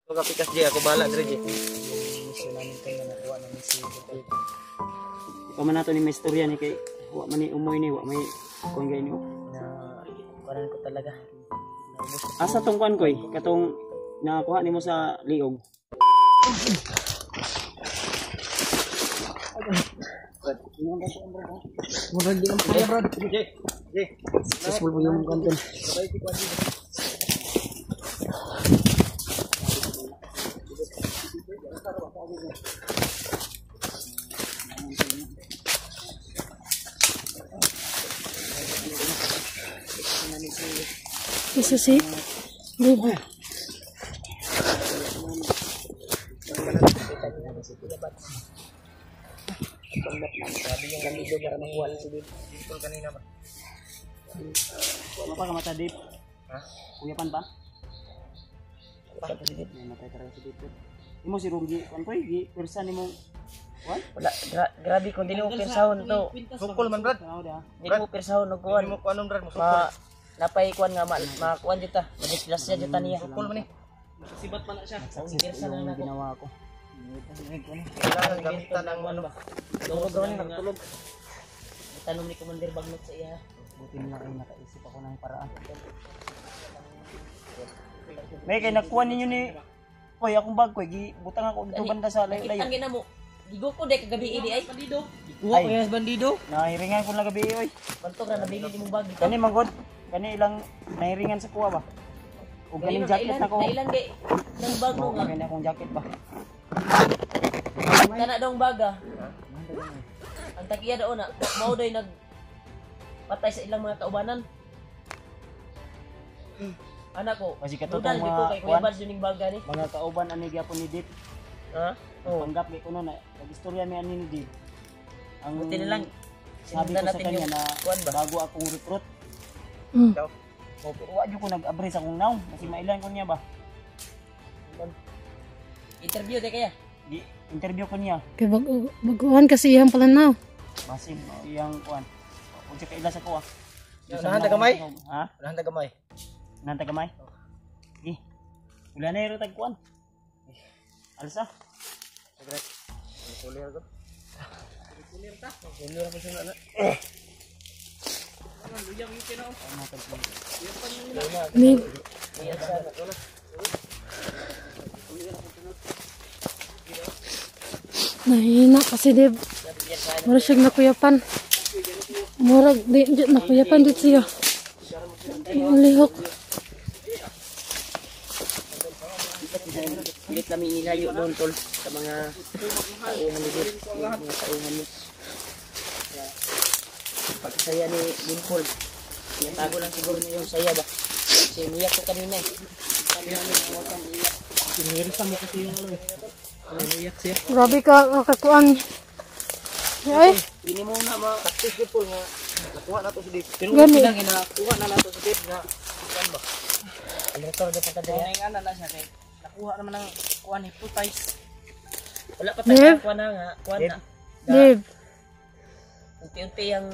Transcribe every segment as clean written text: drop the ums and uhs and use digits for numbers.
Huwag kapikas di ako bahala dire di. Mission namin kayo na nakuha namin si Bukal. Ikaw man nato ni may istorya ni kay wa man ni umoy ni wa may kung gay ni na kuan ko talaga. Asa tong kuan koy katong nakuha nimo sa liog. Murag di ang kaya bro. Successful po yung content. Eso sí. Diba? Sabi yung ganito para makuha si Dip. Dito kanina ba? Ano pa kamata Dip? Ha? Kuyapan pa? Pa si Dip. May matay talaga si Dip. Imo si Rugi, kan koy gi persa nimo. What? Wala, grabe kung dili mo pirsahon to. Sukol man brad. Dili mo pirsahon og kuan. Hindi mo kuanon brad mo sukol. Napay kuan nga man, makuan jud ta. Madislas jud ta niya. Sukol man eh. Sibat pa na siya. Ang pirsa lang nako. Ginawa ko. Kailangan gamitan ng ano. Tulog raw ni nagtulog. Tanong ni Commander Bagnot sa iya. Buti na lang nakaisip ako ng paraan. May kay nakuha ninyo ni Koy akong bag koy gibutang ako dito banda sa layo-layo. Ang gina mo. Gigo ko de kagabi idi ay. Bandido. Kuha ko yung bandido. Nahiringan ko na gabi oy. Bantog ra nabili di mo bag. Kani manggod. Kani ilang nahiringan sa kuha ba? Ug galing jacket ako. Ilan gay nang bag mo nga. Kani akong jacket ba? Kana dong baga. Ang tagiya daw na mao day nag patay sa ilang mga kaubanan. Anak ko, Kasi katong dudal dito kay Kuya Bal juning baga ni. Mga kauban ani gyapon ni Dip. Ha? Panggap ni kuno na istorya mi ani ni Dip. Ang Buti na lang sabi ko sinundan sa natin kanya yung na kuwan ba? bago akong recruit. Daw. O pero wa jud ko nag-abri sa akong naong kasi mailan ko niya ba. Interview de kaya. Di interview ko niya. Kaya baguhan kasi iyang pala na. Basin iyang kuan. Unsa ka ila sa kuha. Unahan ta gamay? Ha? Unahan ta gamay. Nanta gamay? Eh. Wala na yung tag kuan. Alsa. Sagret. Kulir ko. Kulir ta. Kulir ko sa na. Ano luyang yung kinaw? Ano tag kuan? May nahina kasi di mura siyang nakuyapan. Murag di nakuyapan dito siya. Ang lihok. Pilit kami inilayo doon tol sa mga tauhan ni Dip. Mga tauhan ni. Pagkasaya ni Lincoln. Tago lang siguro niya yung saya ba? Kasi umiyak ko kanina eh. Sinirisan mo kasi yung ano eh. Umiyak siya. Grabe ka kakuan. Ay, Ini mo na ma-successful nga. Nakuha na to si Dip. Pero Gani. lang inakuha na nato si Dip nga. Kuan ba? Direktor de Pagkadaya. Ang ana na siya kay nakuha naman ng kuan hypnotize. Wala pa Dib. tayo kuha na nga. Kuha na. Dib. Unti-unti yung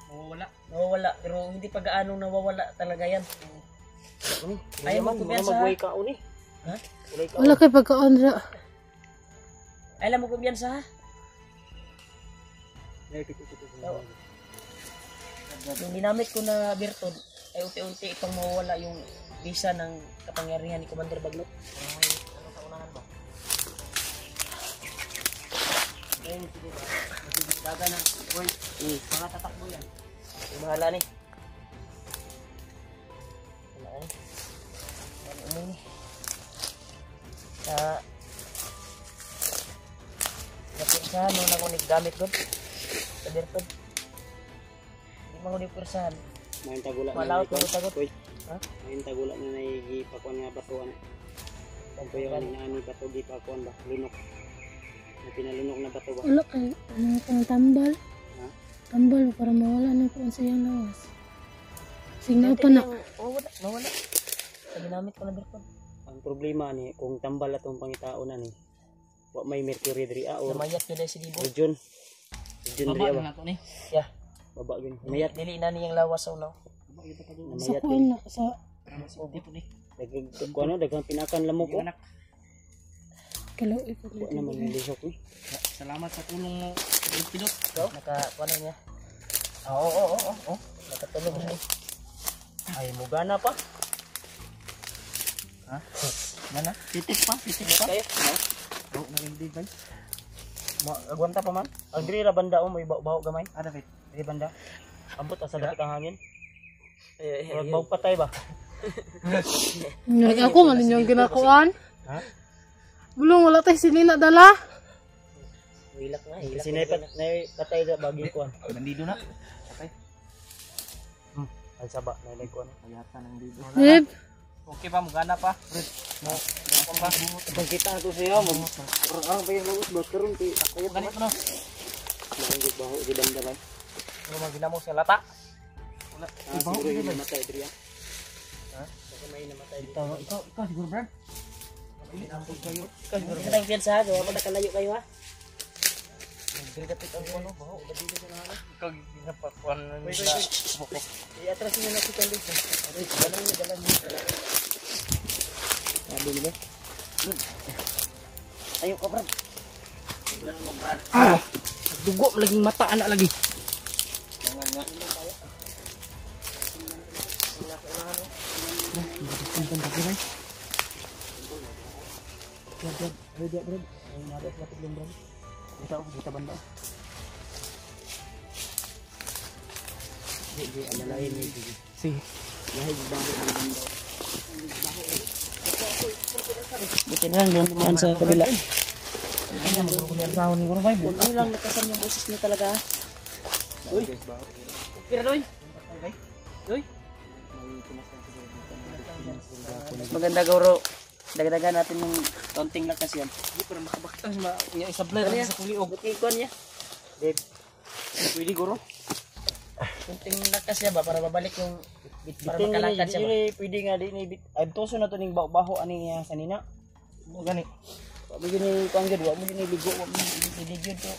Mawawala. nawawala. Pero hindi pa gaano nawawala talaga yan. Ayaw mo kumpiyansa ha? Magway ka uni. Ha? Wala kay pagkaon ra. Ayaw mo kumpiyansa ha? Yung ginamit ko na virtud ay unti-unti itong mawawala yung visa ng kapangyarihan ni Commander Baglot. Ano sa unahan ba? Ayun sige ba. Daga na. Boy, mga tatakbo yan. Yung bahala ni. Wala ni. Wala umuwi ni. Napirsahan mo na akong naggamit doon. Sa virtud. Hindi mo ako nipirsahan. Main tagula na. Malaot mo tagot. Boy. Ha? Main tagula na naigipakuan nga batuan. Pag yung ani bato gipakuan ba? Lunok. Na pinalunok na bato ba? Wala kay ano pang tambal. Ha? Tambal para mawala na ko sa iyang lawas. Singnaw pa na. Wala. Nawala. Sa ginamit ko na virtud. Ang problema ni kung tambal atong pangitao na ni wa may mercury diri or Namayat nyo dahil si Dibo. region. Region diri ba? to ni. Yeah. Baba gyud. Mayat Dili na niyang lawas sa unaw. Sa namayat kuan gyud. na sa Daghan kuno daghang pinakan lamok ko. Kalau Wa naman yung lisok eh. Salamat sa tulong mo. Pilot. Nakakuha niya. Oo. Nakatulong na eh. Ay, mugana pa. Ha? Mana? Titik pa. Kayo? Oo, nalindi ba? Agwanta pa man. Ang diri ra banda o may baho gamay. Ada fit. Diri banda. Ambot asa dapit ang hangin. Wag baho patay ba? Nag ako man yung ginakuan. Ha? Bulong wala tay sinina dala. Hilak na. Kasi patay da bagi kuan. Bandido na. Okay. Ay saba na ilay kuan. Ayata nang dito. Dib. Okay pa mugana pa. Mo pa. Kita na to siya mo. Orang pa yung lubos bot karon ti. Kayo ganit no. Nangit baho di damdaman. Ano man ginamo sa lata? Wala. Siguro yung namatay diri. Ha? Kasi may namatay dito. Ikaw siguro Brad. Ikaw siguro. Kadang piyansa ha, gawa mo nakalayo kayo ha. Nagdirigatit ang ano, baho, badili ko na ano. Ikaw ginapakuan na nila. I-atras nyo na si Candice. Dalang nyo. Sabi nila. Ayaw ka Brad. Dugo, laging mata, anak lagi. Kita banda. Di alalain ni Gigi. Si. Yahay bago ang banda. Buti na lang doon sa kabila. Ano magkukuliar sa ni Guru Bay? Buti lang nakasan yung boses niya talaga. Uy. Pira doy. Doy. Maganda Guru. Dagdagan natin ng konting lakas yan. Hindi para makabaktas niya isablay lang sa kuliog. Ikon niya. Dave. Pwede Guru. Konting lakas niya ba para babalik yung para makalakad siya ba? Pwede nga di ni ay toso na to ning baho ani sa nina. Mo gani. Wa mo gini kanggid, wa mo gini ligo, wa mo gini ligo to.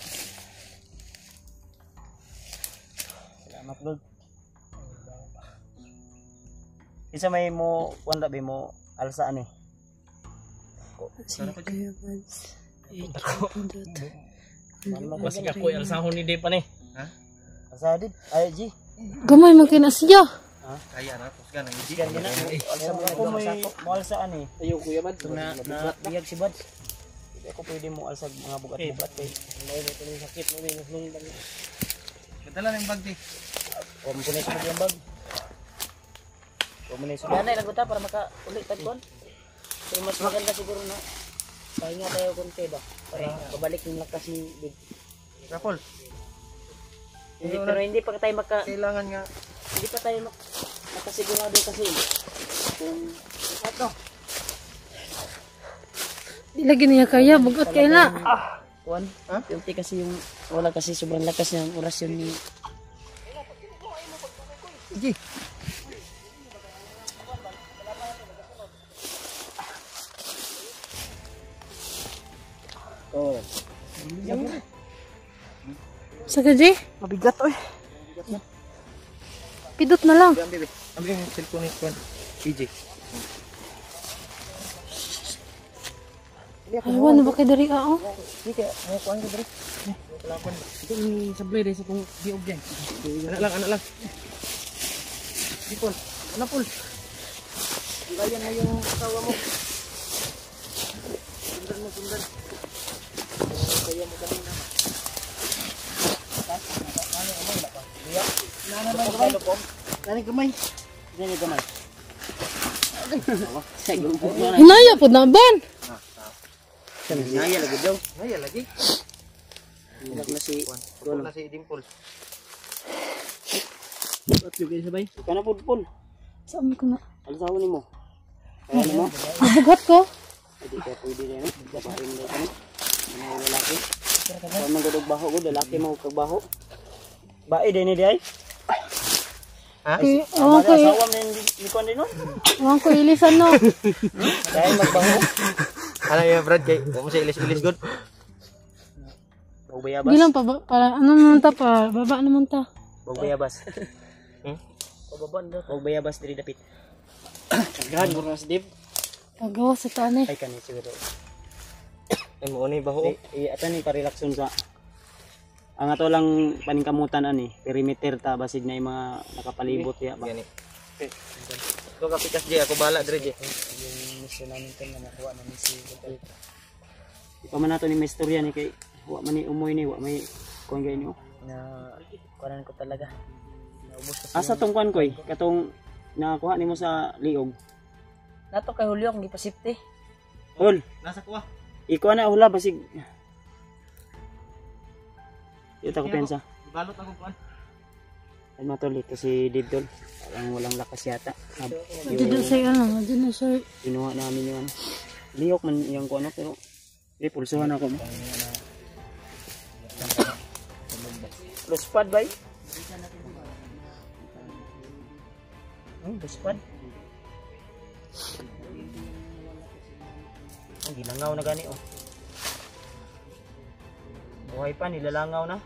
Salamat Lord. Isa may mo wala ba mo alsa ani? Masih ako yung alsahon ni Dave pa ni. Ha? Alsahon ay G. Gamay man kina siya. Ha? Kaya na tapos ka nang G. Alsa mo may mo alsa ani. Ayo kuya Bad na biyag si Bad. Hindi ako pwede mo alsa mga bugat-bugat kay may ito sakit mo may nung Kadala ng bag di. O mo na sa yung bag. O mo na sa. Yan ay laguta para maka-ulit tagkon. Pero mas maganda siguro na pahinga tayo konti ba para babalik yung lakas ni Big Rapol. Pero hindi pa tayo kailangan nga hindi pa tayo nakasigurado kasi kung ato Ilagay niya kaya bugat kay na. kuan yung kasi yung wala kasi sobrang lakas ng orasyon ni Iji. Oh. Sa gaji? Mabigat oy. Pidot na lang. Ambil yung cellphone ni Kuan. PJ. Ayawan na ba kay dari ah? Hindi kaya mo kuan ko diri. Lapon. Ito ni sablay dai sa tong diog yan. Anak lang. Dipol. Ano pul? Layan na yung asawa mo. Sundan. Kaya mo kanina. Ano mo ba pa? Iya. Nana ba gamay? Nani gamay. Nani gamay. Hinaya po na ban. Naya lagi daw. Naya lagi. Ilag na si Kuan na si Dimpol. At yung kayo sabay? Kana pul. Saan ko na? Alsahon nimo. Kaya mo? Bugat ko. Hindi ka pwede rin. Babae mo rin. Mga lalaki. Kung magdudog baho ko, lalaki mo kagbaho. Bae din ni ay? Ha? Awang ko Asawam din ni Kuan din nun? Awang ko ilisan no. Dahil magbaho. Ano yung Brad kay? Huwag mo siya ilis-ilis good. Bagbayabas. Bilang pa para ano naman ta pa baba naman ta. Bagbayabas. Pababa na. Bagbayabas diri dapit. Kagahan mo na si Dave. Pagawa sa tani. Ay kanit siguro. Ay mo ni baho. Ata ni parelakson sa ang ato lang paningkamutan ani perimeter ta basig na yung mga nakapalibot ya ba. Gani. Ito kapikas di ako bala dire di. Yung mission namin ito na nakuha namin si Budol. Di pa man nato ni istorya ni kay wa man ni umoy ni wa may kuan gay niyo. Na kuhanan ko talaga. Naubos ko. Asa tong kuan koy katong nakakuha nimo sa liog. Nato kay Julio kung di pa safety. Hol, Nasa kuha. iko na hula basig. Ito ko pensa. Balot ako kuan. Ay matol ito si Didol. Parang walang lakas yata. Dito sa ano, dito na siya. Kinuha namin yung ano. Liyok man yung kuan pero pulsuhan ako mo. Plus pad bay. Buspad. Ang gilangaw na gani oh. Buhay pa nilalangaw na.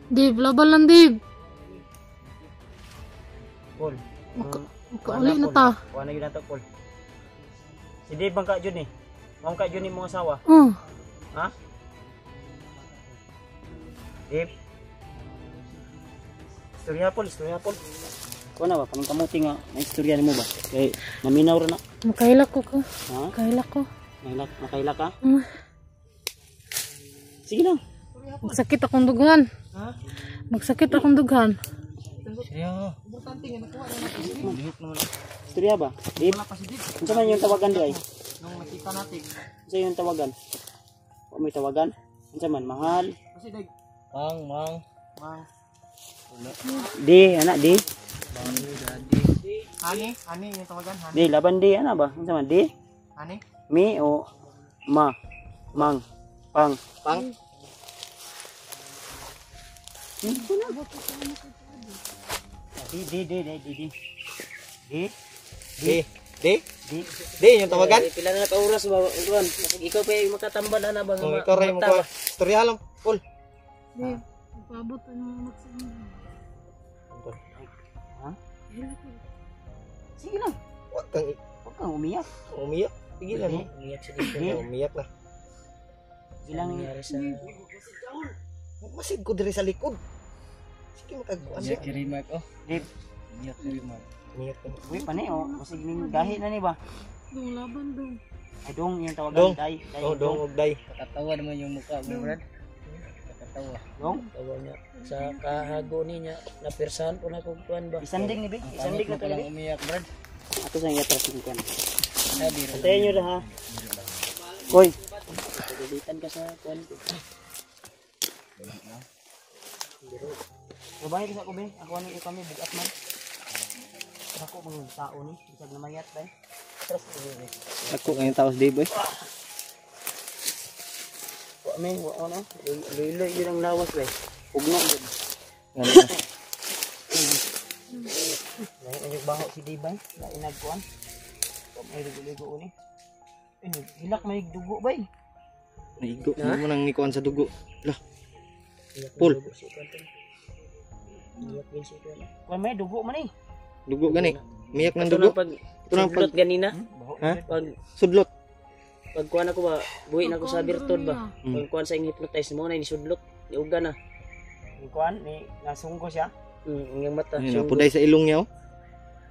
Dave, laban lang Dave. Paul. Makauli na ta. Kuha na yun na to Paul. Si Dave bang ka dyan eh. Mong ka dyan ni mong asawa. Oh, Ha? Dave. Istorya Paul. Kuha na ba? Kaming kamuti nga. Naistorya ni mo ba? Kaya naminaw rin na. makailak ko ko. Ha? Makailak ko. Nakailak ka? Mm. Sige lang. Magsakit akong dughan. Ha? Magsakit akong dughan. Siya. Importante nga nakuha na natin. Dihit naman. Istorya ba? Dave. Wala pa si Dip. Ano man yung tawagan di ay? Nung nakita natin. Ano yung tawagan? O may tawagan? Ano man? Mahal? Kasi dag. Mang. Di, anak di. Ani yung tawagan, hani. Di, laban di, ano ba? Ano man? Di? Hani. Mi o ma? Mang? Pang? Pang. Di. Di yung tawagan. Pila na ka oras ba? Kuan, ikaw pa yung makatambal na ba Kung ikaw rin mo ko. Istorya lang, Paul. Dave, ipabot ang maksimum. Ha? Sige lang. Huwag kang umiyak. umiyak. Pigilan mo. Umiyak si Dito. Umiyak na. Sige lang. Nangyari sa Masid ko diri sa likod. Sige makagkuan siya. Remark oh. Dave, Umiyak na remark. Umiyak na. uwi pa ni o. Kasi gining gahi na ni ba? Dung laban dong. Ay dong, yung tawagan. Dong. Day. Oh, dong og day. Nakatawa naman yung mukha mo, Brad. Nakatawa. Dong. Tawa niya. Sa kahago niya, napirsahan po na kung kuan ba. Isanding ni Big. Isanding na to ni Big. Umiyak, Brad. Ako sa nga trust ko. Sabi rin. Antayin nyo na ha. Koy. Pagalitan ka sa kuan ko. Babae ka sa ko, be. Ako ano yung kami, bugat man. Ako mga tao ni. Isag na mayat, be. Trust ko, be. Ako ngayong taos day boy. Wa may, wa ano. Luloy yun ang lawas, be. Ugno, be. Ngano. Lain ang baho si Dibay. Lain nagkuhan. May ligo-ligo ni. Hilak may dugo, bay. Naigo mo nang nikuan sa dugo. Lah. Paul. Umiyak din si kuan. Kuhan may dugo man eh. Dugo gani. Miyak ng Ito dugo. lang pag Ito lang sudlot ganina. Ha? Pag Sudlot. kuan ako ba, buhi na ako sa birtod ba. Mm. Pag kuan sa hypnotize mo na ni sudlot, ni uga na. Yung kuhan, may nasunggo siya. Yung mata. Ayun, napuday sa ilong niya oh.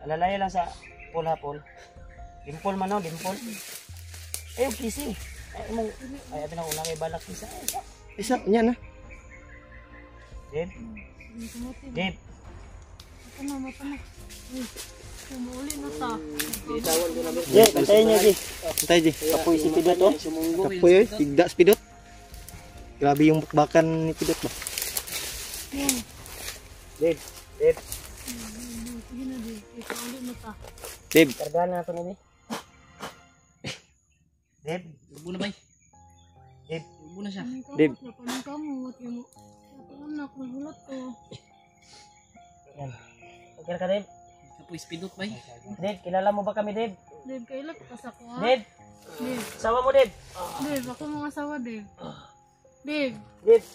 Alalaya lang sa pool ha, pool. Dimpol man, no? Dimpol. Eh, yung kisi. Ay, mong, ay, ito na una kay balak kisa. Isa niya na. Dave. Dave. Ito na, mata na. Kumuli na ta. Itawan ko na ba. Dave, kantayin niyo, Dave. Antay di. Kapoy si Pidot, oh. Sumunggo. Kapoy oy, tigda sa pidot. Grabe yung bakbakan ni pidot ba. Dave. Dave. Sige na, Dave. Ipaulit na ta. Dave, Kargahan na ito ni. Dave. Ubo na ba? Dave. Ubo na siya. Dave. Napanang kamot. Yung anak, nagulat ko. Okay ka, Dave. Kapoy spidot ba? Dave, kilala mo ba kami, Dave? Dave, kailak ka sa ko, ha? Dave. Dave, Sawa mo, Dave. Dave, ako mga asawa, Dave. Dave, Dave.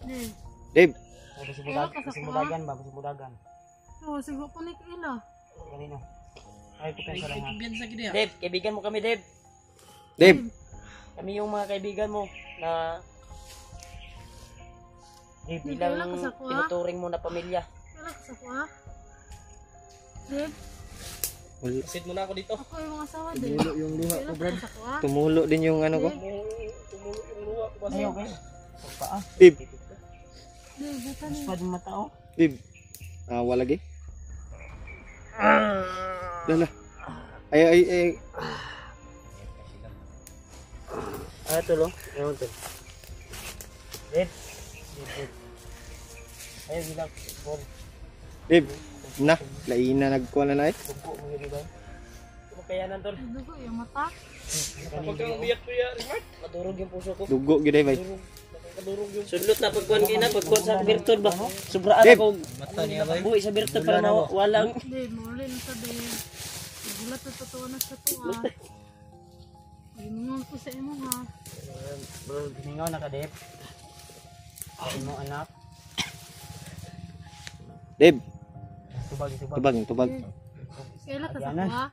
Dave. Dave. Basi mudagan ba? Basi mudagan. Oh, sigo po ni Kaila. Kanino? Ay, pupunta lang ha. Biyan sa kanya. Dave, kaibigan mo kami, Dave. Dave, Kami yung mga kaibigan mo na bilang wala ka sa kuha. tinuturing mo na pamilya. Wala ka sa kuha. Dave, wala. Sit mo na ako dito. ako yung mga asawa, Dave. Tumulo yung luha Wala ko, ka Brad. sa kuha. Tumulo din yung ano ko. Tumulo yung luha ko ba? Ayaw kayo. Paa. Dave, Dave, buta niya. Pa din matao. Dave. Wala lagi. Lala. Ay. Tulong. Ayaw tol. Red. Ayaw bilang. Bol. Dave, na. Laina nagkuha na na eh. Bumpo mo yun ba? Ano kaya nandol? Dugo yung mata. Kapag kang biyak ko yan, Smart. Madurog yung puso ko. Dugo gyud ay bay. Nakakadurog yung... Sudlot na pagkuhan kayo na. Pagkuhan sa birtod ba? Sobraan Dave. ako. Mata niya ba? Buhay sa birtod para mawalang. Dave, muli na sa Dave. Nagulat na totoo na sa kuha. Gimingon ko sa imo ha. Bro, giningaw na ka, Dep. Ay mo anak. Dave, Tubag. tubag. Kailan ka sa Ayan na. kuha?